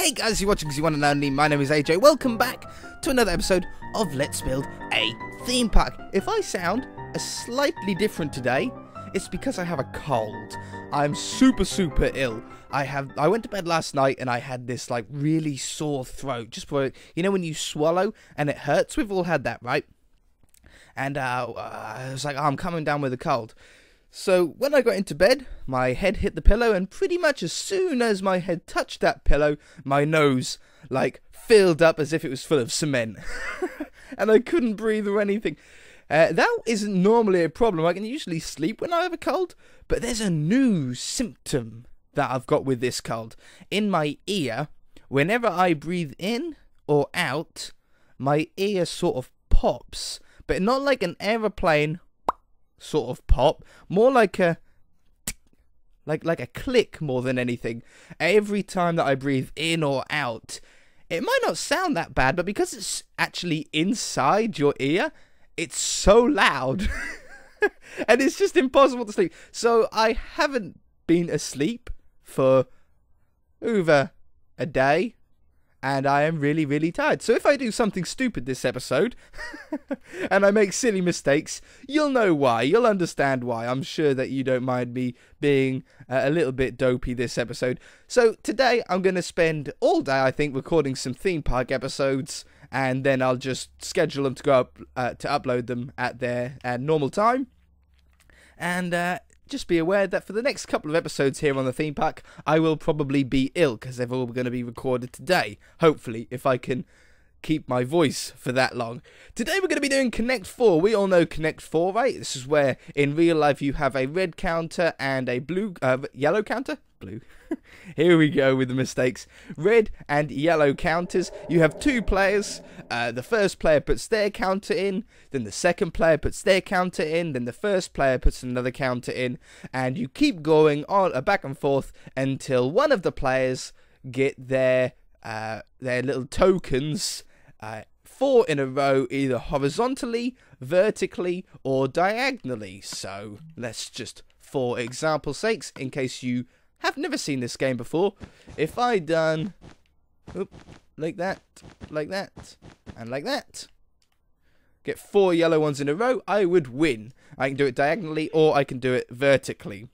Hey guys, you're watching Z1 and only. My name is AJ. Welcome back to another episode of Let's Build a Theme Park. If I sound slightly different today, it's because I have a cold. I'm super ill. I went to bed last night and I had this like really sore throat. Just for, you know when you swallow and it hurts? We've all had that, right? And I was like, oh, I'm coming down with a cold. So when I got into bed, my head hit the pillow, and pretty much as soon as my head touched that pillow, my nose like filled up as if it was full of cement. And I couldn't breathe or anything. That isn't normally a problem. I can usually sleep when I have a cold, but there's a new symptom that I've got with this cold. In my ear, whenever I breathe in or out, my ear sort of pops, but not like an aeroplane sort of pop, more like a like a click more than anything. Every time that I breathe in or out, it might not sound that bad, but because it's actually inside your ear, it's so loud. And it's just impossible to sleep. So I haven't been asleep for over a day, and I am really tired. So if I do something stupid this episode, and I make silly mistakes, you'll know why. You'll understand why. I'm sure that you don't mind me being a little bit dopey this episode. So today I'm going to spend all day, I think, recording some theme park episodes, and then I'll just schedule them to go up to upload them at their normal time. And just be aware that for the next couple of episodes here on the theme park, I will probably be ill because they're all going to be recorded today. Hopefully, if I can keep my voice for that long. Today we're going to be doing Connect 4. We all know Connect 4, right? This is where in real life you have a red counter and a yellow counter? Blue. Here we go with the mistakes. Red and yellow counters. You have two players. The first player puts their counter in, then the second player puts their counter in, then the first player puts another counter in, and you keep going on back and forth until one of the players get their little tokens 4 in a row, either horizontally, vertically, or diagonally. So let's just, for example's sakes, in case you have never seen this game before, if I done like that, and like that, get 4 yellow ones in a row, I would win. I can do it diagonally or I can do it vertically.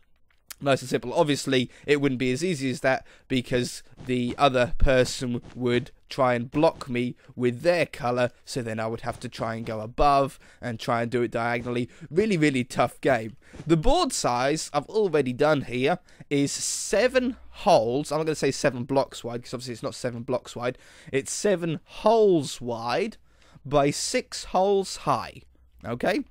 Nice and simple. Obviously, it wouldn't be as easy as that because the other person would try and block me with their colour, so then I would have to try and go above and try and do it diagonally. Really tough game. The board size I've already done here is 7 holes. I'm not going to say 7 blocks wide because obviously it's not 7 blocks wide. It's 7 holes wide by 6 holes high. Okay?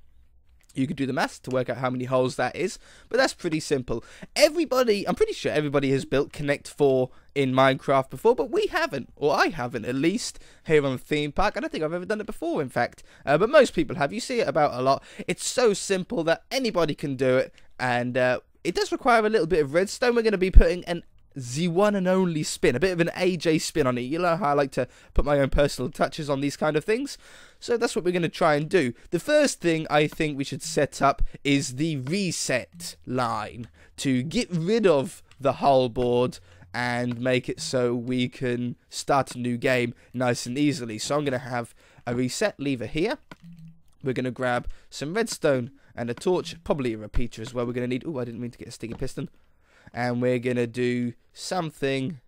You could do the maths to work out how many holes that is, but that's pretty simple. I'm pretty sure everybody has built Connect 4 in Minecraft before, but we haven't, or I haven't at least, here on the theme park. I don't think I've ever done it before, in fact, but most people have. You see it about a lot. It's so simple that anybody can do it, and it does require a little bit of redstone. We're going to be putting an Z1 and only spin, a bit of an AJ spin on it. You know how I like to put my own personal touches on these kind of things. So that's what we're going to try and do. The first thing I think we should set up is the reset line to get rid of the whole board and make it so we can start a new game nice and easily. So I'm going to have a reset lever here. We're going to grab some redstone and a torch, probably a repeater as well. We're going to need, oh, I didn't mean to get a sticky piston. And we're going to do something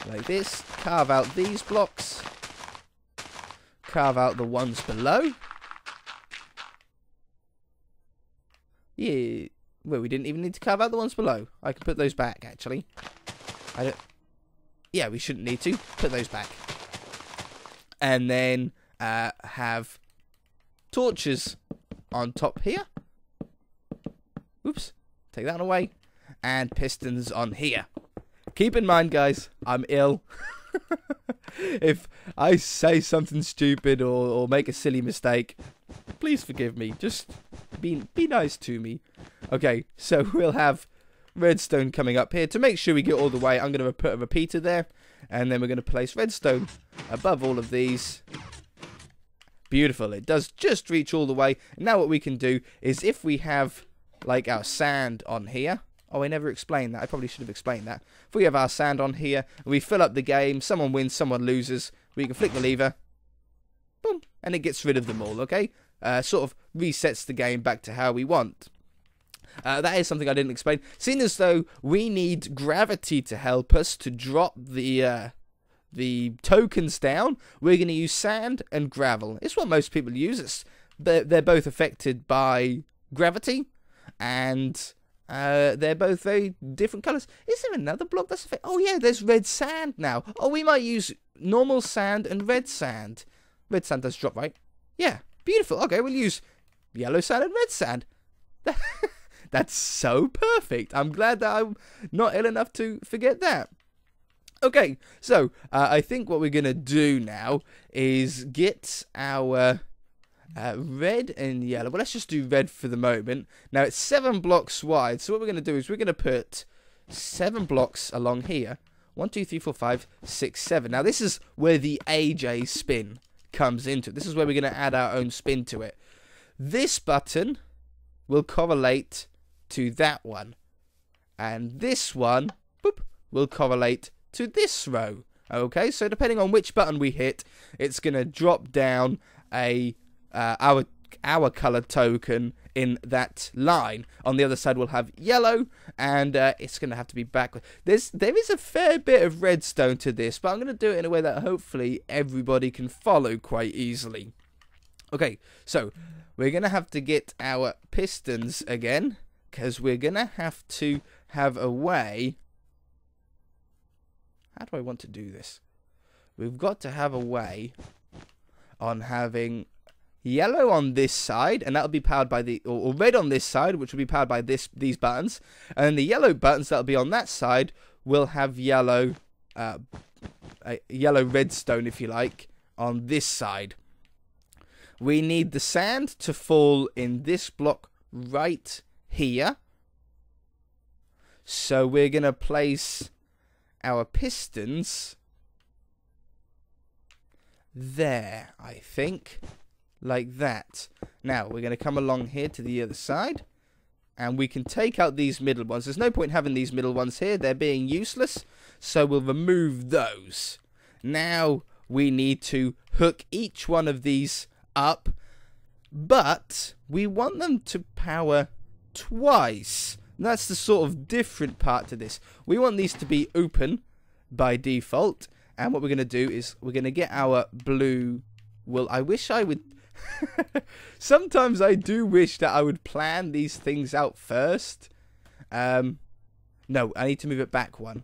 like this. Carve out these blocks. Carve out the ones below. Yeah. Well, we didn't even need to carve out the ones below. I can put those back, actually. Yeah, we shouldn't need to. Put those back. And then have torches on top here. Oops. Take that away. And pistons on here. Keep in mind, guys, I'm ill. If I say something stupid or make a silly mistake, please forgive me. Just be nice to me. Okay, so we'll have redstone coming up here. To make sure we get all the way, I'm going to put a repeater there. And then we're going to place redstone above all of these. Beautiful. It does just reach all the way. And now what we can do is if we have like our sand on here, Oh, I never explained that. I probably should have explained that. If we have our sand on here, and we fill up the game, someone wins, someone loses, we can flick the lever, boom, and it gets rid of them all, okay? Sort of resets the game back to how we want. That is something I didn't explain. Seeing as though we need gravity to help us to drop the tokens down, we're going to use sand and gravel. It's what most people use. They're both affected by gravity, and they're both very different colours. Is there another block that's affected? Oh yeah, there's red sand now. Oh, we might use normal sand and red sand. Red sand does drop, right? Yeah, beautiful. Okay, we'll use yellow sand and red sand. That's so perfect. I'm glad that I'm not ill enough to forget that. Okay, so I think what we're going to do now is get our red and yellow. Well, let's just do red for the moment. Now, it's 7 blocks wide. So what we're going to do is we're going to put 7 blocks along here. 1, 2, 3, 4, 5, 6, 7. Now, this is where the AJ spin comes into. This is where we're going to add our own spin to it. This button will correlate to that one. And this one, boop, will correlate to this row. Okay, so depending on which button we hit, it's going to drop down our colored token in that line. On the other side, we'll have yellow, and it's going to have to be backward. There is a fair bit of redstone to this, but I'm going to do it in a way that hopefully everybody can follow quite easily. Okay, so we're going to have to get our pistons again, because we're going to have a way. How do I want to do this? We've got to have a way on having yellow on this side, and that'll be powered by or red on this side, which will be powered by these buttons, and then the yellow buttons that'll be on that side will have yellow redstone, if you like, on this side. We need the sand to fall in this block right here. So we're going to place our pistons there, I think, like that. Now, we're going to come along here to the other side, and we can take out these middle ones. There's no point having these middle ones here. They're being useless, so we'll remove those. Now, we need to hook each one of these up, but we want them to power twice. And that's the sort of different part to this. We want these to be open by default, and what we're going to do is we're going to get our blue wool. I wish I would sometimes I do wish that I would plan these things out first. No, I need to move it back one.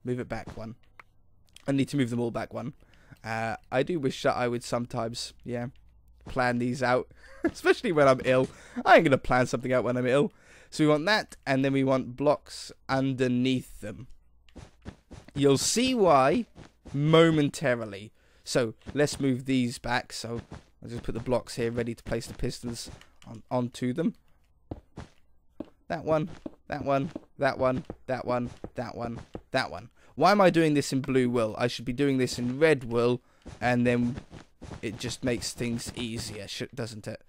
Move it back one. I need to move them all back one. I do wish that I would sometimes, yeah, plan these out, especially when I'm ill. I ain't going to plan something out when I'm ill. So we want that, and then we want blocks underneath them. You'll see why momentarily. So let's move these back. So I'll just put the blocks here ready to place the pistons onto them. That one, that one, that one, that one, that one, that one. Why am I doing this in blue wool? I should be doing this in red wool, and then it just makes things easier, doesn't it?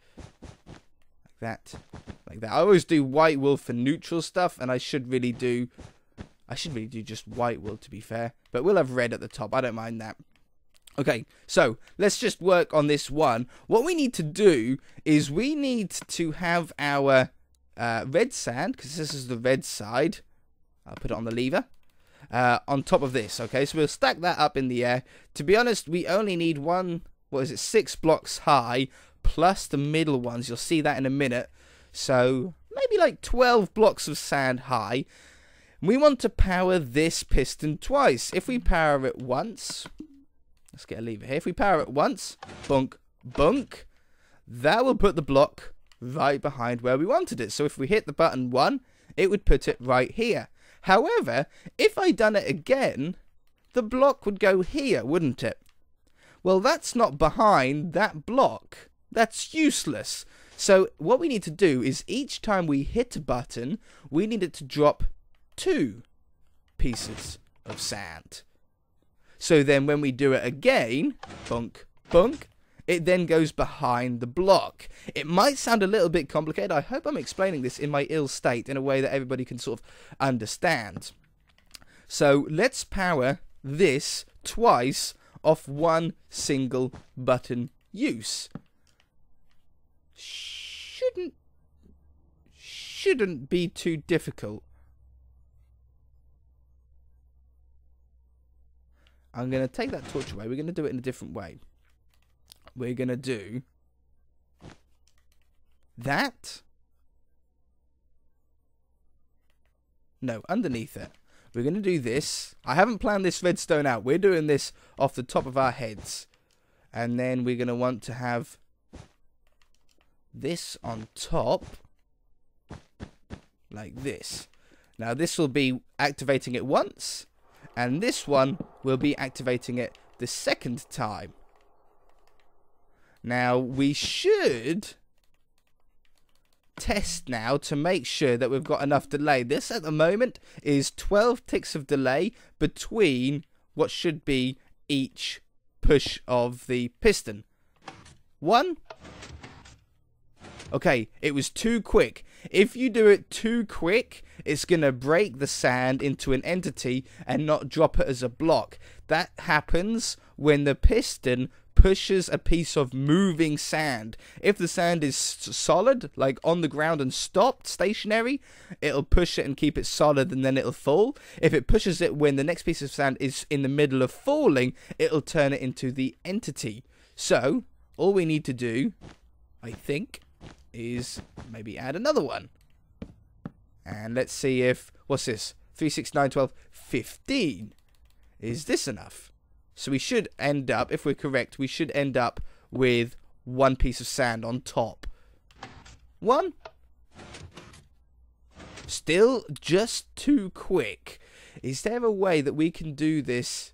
That, like that. I always do white wool for neutral stuff, and I should really do just white wool, to be fair. But we'll have red at the top. I don't mind that. Okay, so let's just work on this one. What we need to do is we need to have our red sand, because this is the red side. I'll put it on the lever. On top of this, okay? So we'll stack that up in the air. To be honest, we only need 6 blocks high, plus the middle ones. You'll see that in a minute. So maybe like 12 blocks of sand high. We want to power this piston twice. If we power it once, let's get a lever here. If we power it once, bunk, bunk, that will put the block right behind where we wanted it. So if we hit the button 1, it would put it right here. However, if I done it again, the block would go here, wouldn't it? Well, that's not behind that block. That's useless. So what we need to do is each time we hit a button, we need it to drop 2 pieces of sand. So then when we do it again, bunk, bunk, it then goes behind the block. It might sound a little bit complicated. I hope I'm explaining this in my ill state in a way that everybody can sort of understand. So let's power this twice off one single button use. Shouldn't be too difficult. I'm going to take that torch away. We're going to do it in a different way. We're going to do that. No, underneath it. We're going to do this. I haven't planned this redstone out. We're doing this off the top of our heads. And then we're going to want to have this on top. Like this. Now this will be activating it once. And this one will be activating it the second time. Now we should test now to make sure that we've got enough delay. This at the moment is 12 ticks of delay between what should be each push of the piston. One. Okay, it was too quick. If you do it too quick, it's going to break the sand into an entity and not drop it as a block. That happens when the piston pushes a piece of moving sand. If the sand is solid, like on the ground and stopped, stationary, it'll push it and keep it solid and then it'll fall. If it pushes it when the next piece of sand is in the middle of falling, it'll turn it into the entity. So, all we need to do, I think, is maybe add another one. And let's see if, what's this? 3, 6, 9, 12, 15. Is this enough? So we should end up, if we're correct, we should end up with one piece of sand on top. One. Still just too quick. Is there a way that we can do this?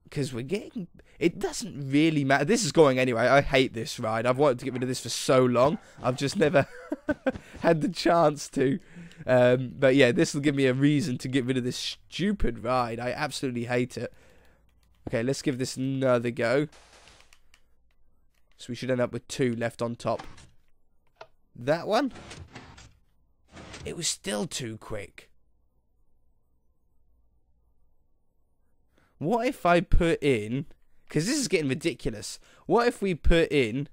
Because we're getting... It doesn't really matter. This is going anyway. I hate this ride. I've wanted to get rid of this for so long. I've just never had the chance to. But yeah, this will give me a reason to get rid of this stupid ride. I absolutely hate it. Okay, let's give this another go. So we should end up with 2 left on top. That one. It was still too quick. What if I put in... Because this is getting ridiculous. What if we put in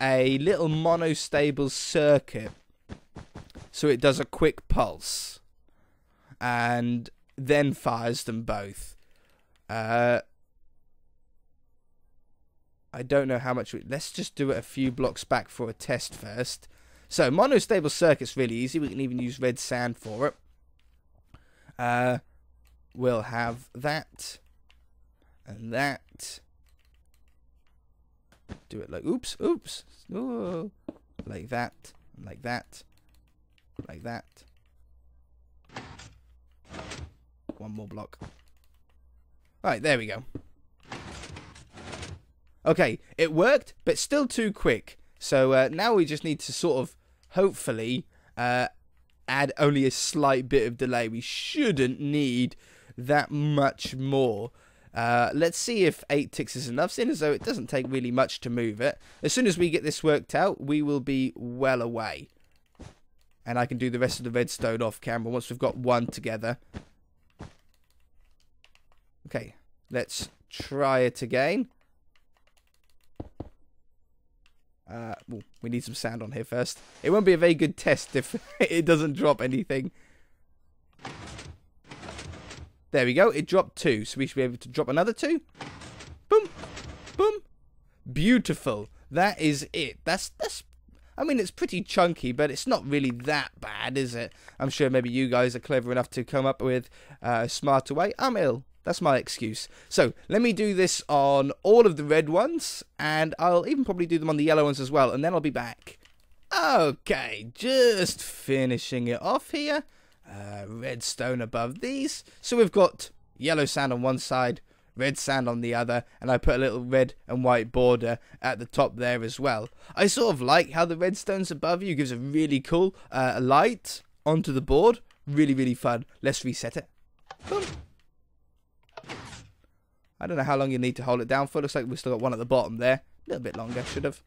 a little monostable circuit so it does a quick pulse and then fires them both? I don't know how much... Let's just do it a few blocks back for a test first. So, monostable circuit's really easy. We can even use red sand for it. We'll have that and that. Do it like, oops, ooh, like that, like that, like that. One more block. Alright, there we go. Okay, it worked, but still too quick. So now we just need to sort of, hopefully, add only a slight bit of delay. We shouldn't need that much more. Let's see if 8 ticks is enough, seeing as though it doesn't take really much to move it. As soon as we get this worked out, we will be well away. And I can do the rest of the redstone off camera once we've got one together. Okay, let's try it again. We need some sand on here first. It won't be a very good test if it doesn't drop anything. There we go. It dropped 2, so we should be able to drop another 2. Boom, boom. Beautiful. That is it. That's. I mean, it's pretty chunky, but it's not really that bad, is it? I'm sure maybe you guys are clever enough to come up with a smarter way. I'm ill. That's my excuse. So, let me do this on all of the red ones, and I'll even probably do them on the yellow ones as well, and then I'll be back. Okay, just finishing it off here. Redstone above these. So we've got yellow sand on one side, red sand on the other, and I put a little red and white border at the top there as well. I sort of like how the redstone's above you gives a really cool light onto the board. Really, really fun. Let's reset it. Boom. I don't know how long you need to hold it down for. Looks like we've still got one at the bottom there. A little bit longer, should have.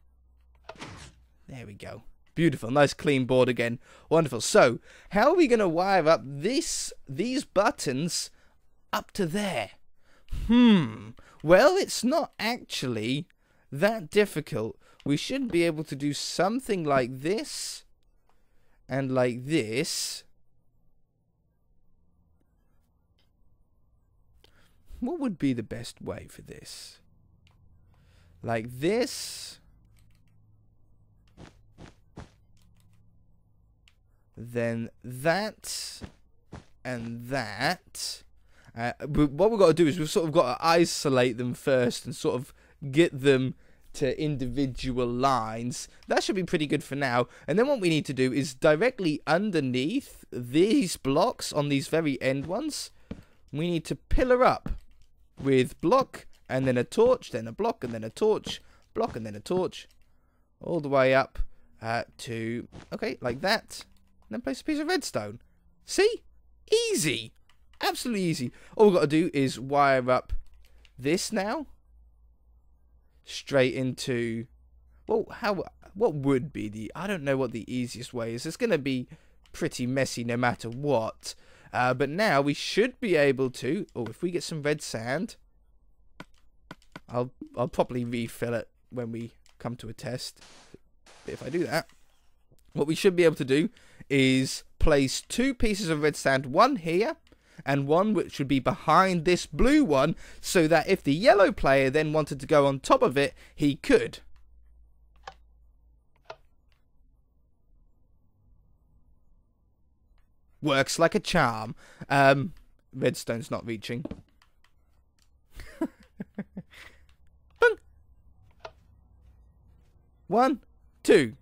There we go. Beautiful. Nice clean board again. Wonderful. So, how are we going to wire up these buttons up to there? Well, it's not actually that difficult. We should be able to do something like this and like this. What would be the best way for this? Like this. Then that. And that. But what we've got to do is we've sort of got to isolate them first and sort of get them to individual lines. That should be pretty good for now. And then what we need to do is directly underneath these blocks on these very end ones, we need to pillar up with block and then a torch, then a block and then a torch, block and then a torch, all the way up to, okay, like that. And then place a piece of redstone. See? Easy. Absolutely easy. All we've got to do is wire up this now. Straight into, well, what would be the, I don't know what the easiest way is. It's going to be pretty messy no matter what. But now we should be able to, if we get some red sand, I'll probably refill it when we come to a test. But if I do that, what we should be able to do is place 2 pieces of red sand, one here, and one which would be behind this blue one, so that if the yellow player then wanted to go on top of it, he could. Works like a charm. Redstone's not reaching. Boom. 1, 2.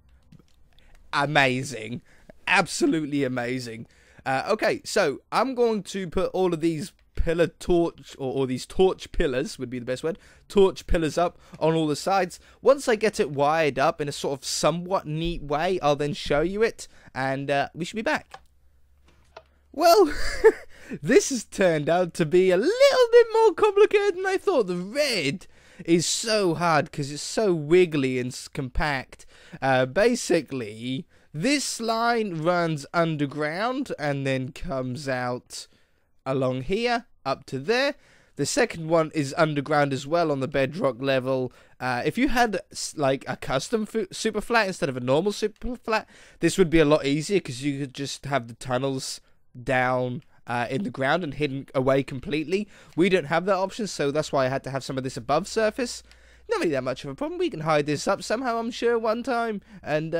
Amazing. Absolutely amazing. Okay, so I'm going to put all of these pillar torch, or these torch pillars would be the best word, torch pillars up on all the sides. Once I get it wired up in a sort of somewhat neat way, I'll then show you it, and we should be back. Well, this has turned out to be a little bit more complicated than I thought. The red is so hard because it's so wiggly and compact. Basically, this line runs underground and then comes out along here, up to there. The second one is underground as well on the bedrock level. If you had like a custom super flat instead of a normal super flat, this would be a lot easier because you could just have the tunnels down in the ground and hidden away completely. We don't have that option, so that's why I had to have some of this above surface. Not really that much of a problem. We can hide this up somehow, I'm sure, one time, and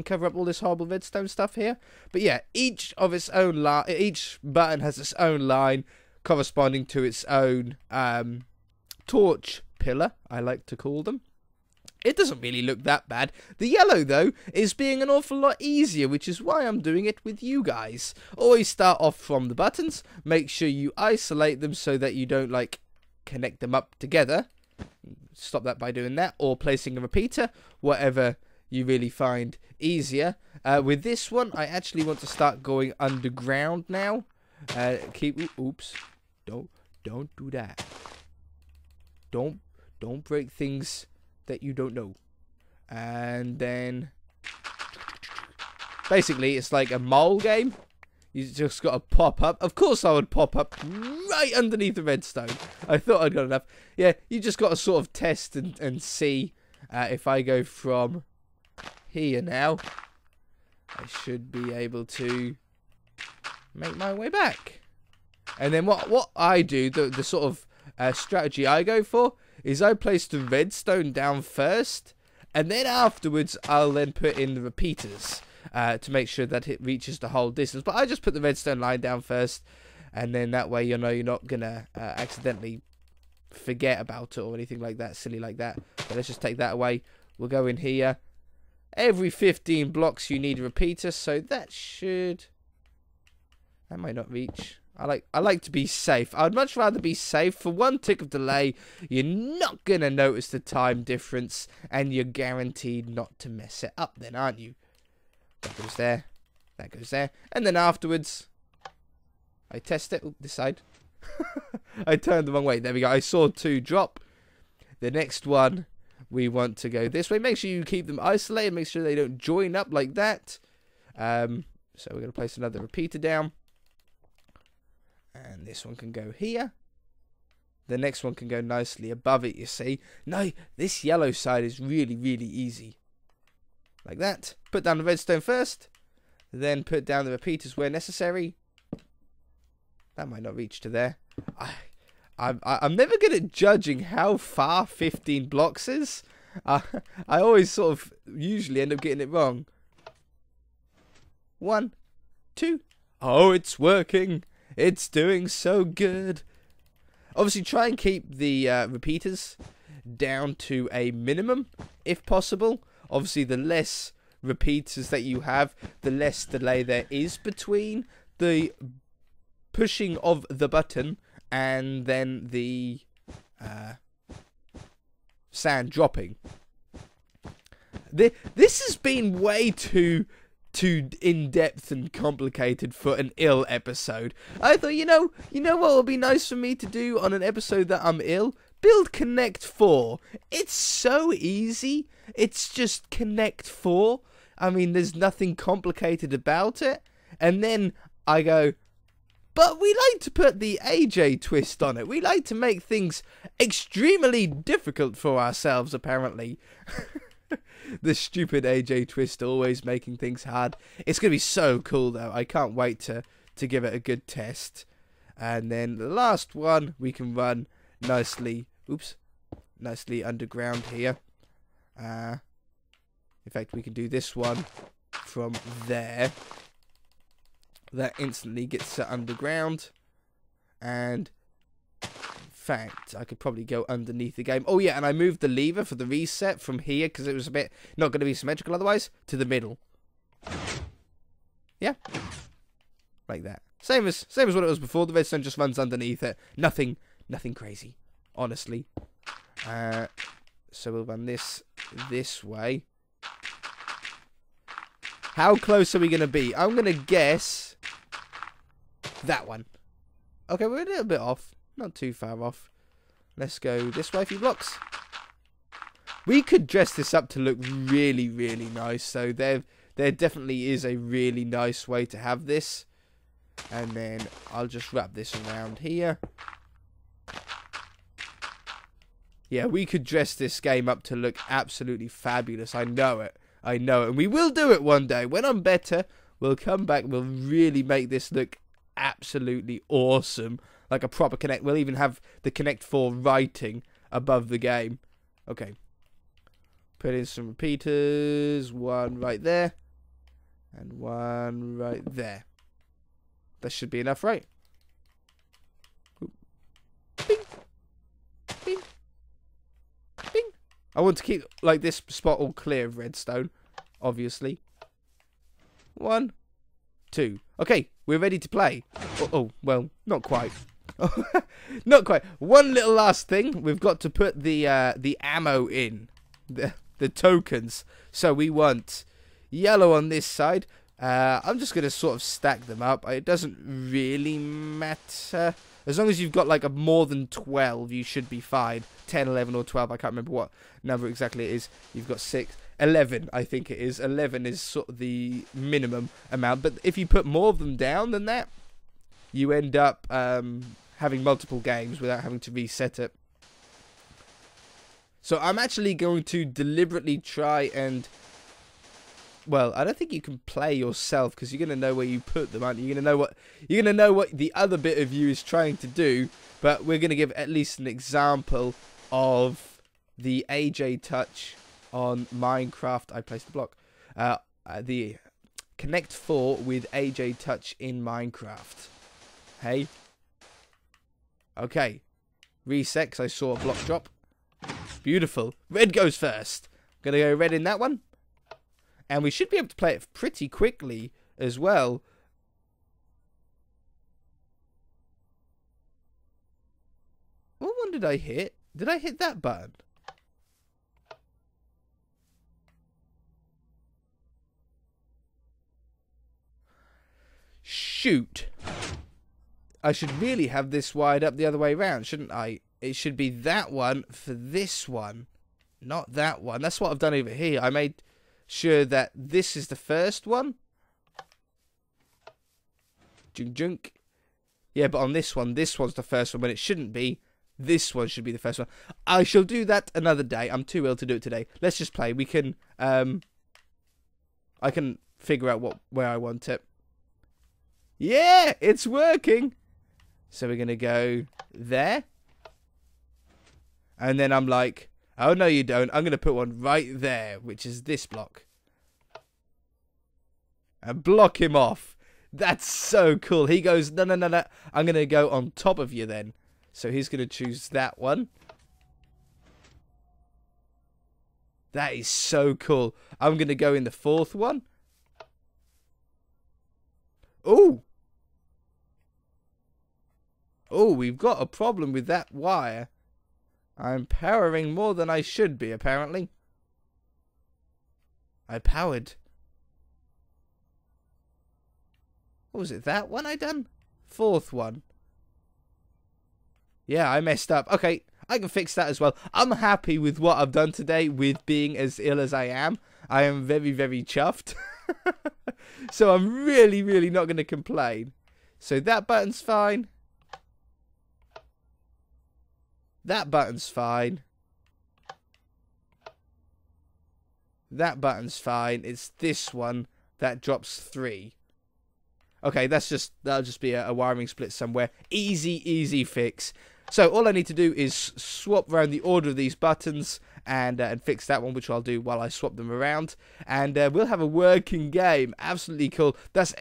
cover up all this horrible redstone stuff here. But yeah, each button has its own line corresponding to its own torch pillar, I like to call them. It doesn't really look that bad. The yellow, though, is being an awful lot easier, which is why I'm doing it with you guys. Always start off from the buttons. Make sure you isolate them so that you don't, like, connect them up together. Stop that by doing that, or placing a repeater, whatever you really find easier. With this one, I actually want to start going underground now. Oops, don't do that. Don't break things that you don't know. And then basically it's like a mole game. You just got to pop up. Of course I would pop up right underneath the redstone. I thought I'd got enough. Yeah, you just got to sort of test and see. If I go from here now, I should be able to make my way back. And then what I do, the sort of strategy I go for, is I place the redstone down first, and then afterwards I'll then put in the repeaters. To make sure that it reaches the whole distance. But I just put the redstone line down first, and then that way you know you're not going to accidentally forget about it or anything like that, silly like that. But let's just take that away. We'll go in here. Every 15 blocks you need a repeater, so that might not reach. I like to be safe. I'd much rather be safe. For one tick of delay, you're not going to notice the time difference, and you're guaranteed not to mess it up then, aren't you? That goes there. That goes there. And then afterwards, I test it. This side. I turned the wrong way. There we go. I saw 2 drop. The next one, we want to go this way. Make sure you keep them isolated. Make sure they don't join up like that. So we're going to place another repeater down. And this one can go here. The next one can go nicely above it, you see. No, this yellow side is really, really easy. Like that. Put down the redstone first. Then put down the repeaters where necessary. That might not reach to there. I'm never good at judging how far 15 blocks is. I always sort of usually end up getting it wrong. 1, 2. Oh, it's working. It's doing so good. Obviously, try and keep the repeaters down to a minimum, if possible. Obviously, the less repeaters that you have, the less delay there is between the pushing of the button and then the sand dropping. This has been way too in-depth and complicated for an ill episode. I thought, you know what would be nice for me to do on an episode that I'm ill? Build Connect 4. It's so easy. It's just Connect 4. I mean, there's nothing complicated about it. And then I go, but we like to put the AJ twist on it. We like to make things extremely difficult for ourselves, apparently. The stupid AJ twist always making things hard. It's going to be so cool, though. I can't wait to give it a good test. And then the last one we can run nicely. Oops. Nicely underground here. In fact, we can do this one from there. That instantly gets underground. And in fact, I could probably go underneath the game. Oh yeah, and I moved the lever for the reset from here because it was a bit not going to be symmetrical otherwise to the middle. Yeah, like that. Same as what it was before. The redstone just runs underneath it. Nothing crazy, honestly. So we'll run this way. How close are we going to be? I'm going to guess that one. Okay, we're a little bit off. Not too far off. Let's go this way a few blocks. We could dress this up to look really, really nice. So there definitely is a really nice way to have this. And then I'll just wrap this around here. Yeah, we could dress this game up to look absolutely fabulous. I know it. I know it. And we will do it one day. When I'm better, we'll come back. We'll really make this look absolutely awesome. Like a proper Connect. We'll even have the Connect 4 writing above the game. Okay. Put in some repeaters. One right there. And one right there. That should be enough, right? Bing. Bing. Bing. I want to keep like this spot all clear of redstone, obviously. 1, 2. Okay, we're ready to play. Oh, well, not quite. Not quite. One little last thing. We've got to put the ammo in. The tokens. So we want yellow on this side. I'm just going to sort of stack them up. It doesn't really matter. As long as you've got like a more than 12, you should be fine. 10, 11 or 12. I can't remember what number exactly it is. You've got 6. 11, I think it is. 11 is sort of the minimum amount. But if you put more of them down than that, you end up having multiple games without having to reset it. So I'm actually going to deliberately try and... Well, I don't think you can play yourself because you're gonna know where you put them, aren't you? You're gonna know what the other bit of you is trying to do. But we're gonna give at least an example of the AJ touch on Minecraft. I placed the block. The Connect 4 with AJ touch in Minecraft. Hey. Okay. Reset 'cause I saw a block drop. Beautiful. Red goes first. Gonna go red in that one. And we should be able to play it pretty quickly as well. What one did I hit? Did I hit that button? Shoot. I should really have this wired up the other way around, shouldn't I? It should be that one for this one, not that one. That's what I've done over here. I made sure that this is the first one. Junk junk. Yeah, but on this one's the first one when it shouldn't be. This one should be the first one. I shall do that another day. I'm too ill to do it today. Let's just play. We can, I can figure out where I want it. Yeah, it's working. So we're going to go there. And then I'm like, oh, no, you don't. I'm going to put one right there, which is this block. And block him off. That's so cool. He goes, no, no, no, no. I'm going to go on top of you then. So he's going to choose that one. That is so cool. I'm going to go in the fourth one. Ooh. Oh, we've got a problem with that wire. I'm powering more than I should be, apparently. I powered. What was it? That one I done? Fourth one. Yeah, I messed up. Okay, I can fix that as well. I'm happy with what I've done today with being as ill as I am. I am very, very chuffed. So I'm really, really not going to complain. So that button's fine. That button's fine. That button's fine. It's this one that drops 3. Okay, that'll just be a wiring split somewhere. Easy, easy fix. So all I need to do is swap around the order of these buttons and fix that one, which I'll do while I swap them around. And we'll have a working game. Absolutely cool. That's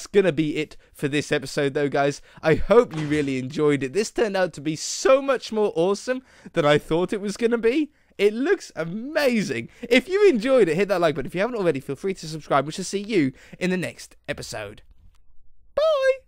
gonna be it for this episode, though, guys. I hope you really enjoyed it. This turned out to be so much more awesome than I thought it was gonna be. It looks amazing. If you enjoyed it, hit that like button. If you haven't already, feel free to subscribe. We shall see you in the next episode. Bye!